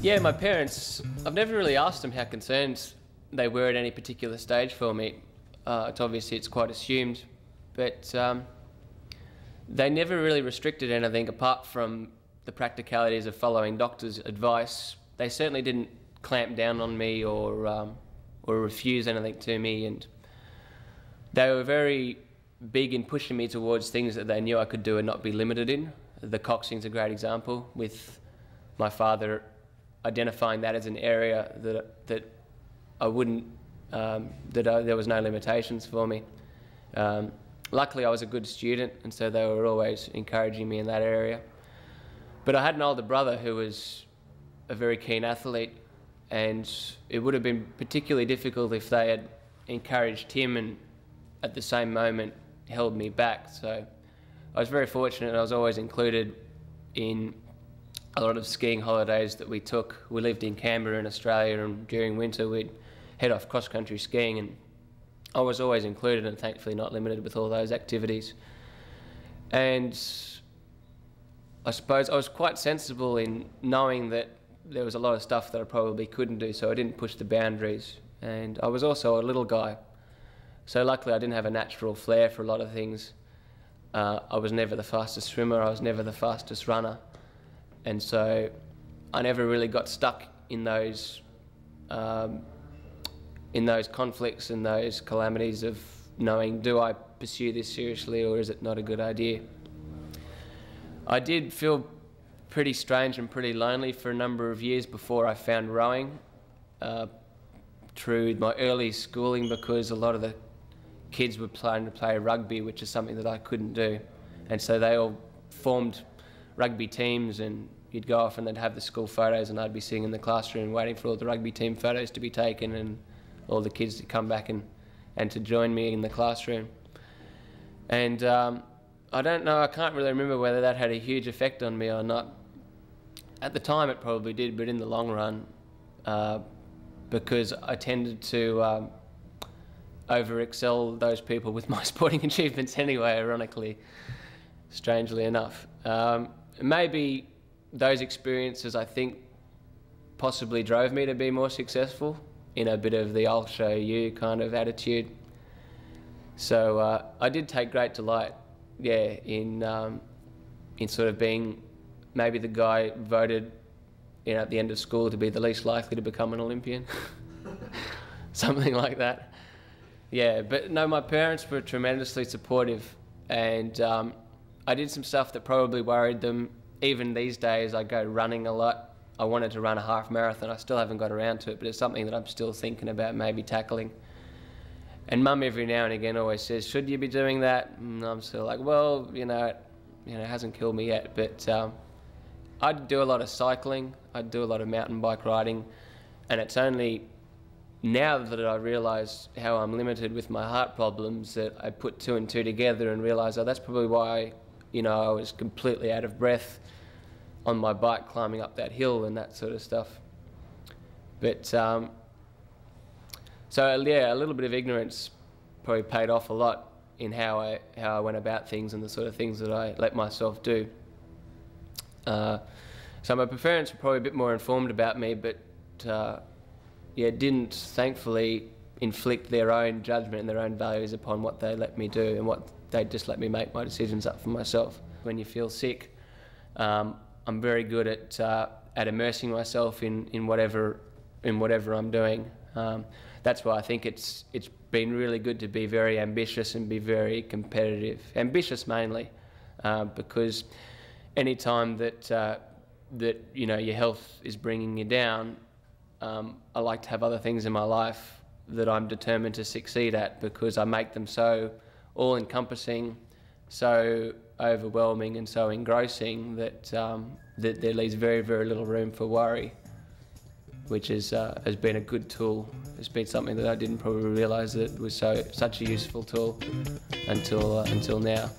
Yeah, my parents, I've never really asked them how concerned they were at any particular stage for me. It's quite assumed, but they never really restricted anything apart from the practicalities of following doctors' advice. They certainly didn't clamp down on me or refuse anything to me, and they were very big in pushing me towards things that they knew I could do and not be limited in. The coxing's a great example, with my father identifying that as an area that I wouldn't, there was no limitations for me. Luckily I was a good student, and so they were always encouraging me in that area. But I had an older brother who was a very keen athlete, and it would have been particularly difficult if they had encouraged him and at the same moment held me back. So I was very fortunate. I was always included in a lot of skiing holidays that we took. We lived in Canberra in Australia, and during winter we'd head off cross-country skiing, and I was always included and thankfully not limited with all those activities. And I suppose I was quite sensible in knowing that there was a lot of stuff that I probably couldn't do, so I didn't push the boundaries. And I was also a little guy, so luckily I didn't have a natural flair for a lot of things. I was never the fastest swimmer, I was never the fastest runner, and so I never really got stuck in those conflicts and those calamities of knowing, do I pursue this seriously or is it not a good idea? I did feel pretty strange and pretty lonely for a number of years before I found rowing through my early schooling, because a lot of the kids were planning to play rugby, which is something that I couldn't do. And so they all formed rugby teams, and you'd go off and they'd have the school photos, and I'd be sitting in the classroom waiting for all the rugby team photos to be taken and all the kids to come back and to join me in the classroom. And I don't know, I can't really remember whether that had a huge effect on me or not. At the time it probably did, but in the long run, because I tended to over-excel those people with my sporting achievements anyway, ironically, strangely enough. Maybe those experiences, I think, possibly drove me to be more successful in a bit of the I'll show you kind of attitude. So I did take great delight, yeah, in sort of being maybe the guy voted, you know, at the end of school to be the least likely to become an Olympian. Something like that. Yeah, but no, my parents were tremendously supportive, and I did some stuff that probably worried them. Even these days I go running a lot. I wanted to run a half marathon. I still haven't got around to it, but it's something that I'm still thinking about maybe tackling. And Mum every now and again always says, should you be doing that? And I'm still like, well, it hasn't killed me yet. But I'd do a lot of cycling. I'd do a lot of mountain bike riding. And it's only now that I realise how I'm limited with my heart problems that I put two and two together and realise, oh, that's probably why, I was completely out of breath on my bike climbing up that hill and that sort of stuff. But so yeah, a little bit of ignorance probably paid off a lot in how I went about things and the sort of things that I let myself do. So my parents were probably a bit more informed about me, but yeah, didn't thankfully inflict their own judgment and their own values upon what they let me do, and what they just let me make my decisions up for myself. When you feel sick, I'm very good at immersing myself in whatever I'm doing. That's why I think it's been really good to be very ambitious and be very competitive. Ambitious mainly, because any time that your health is bringing you down, I like to have other things in my life that I'm determined to succeed at, because I make them so all-encompassing, so overwhelming and so engrossing that that there leaves very, very little room for worry, which has been a good tool. It's been something that I didn't probably realise that it was such a useful tool until now.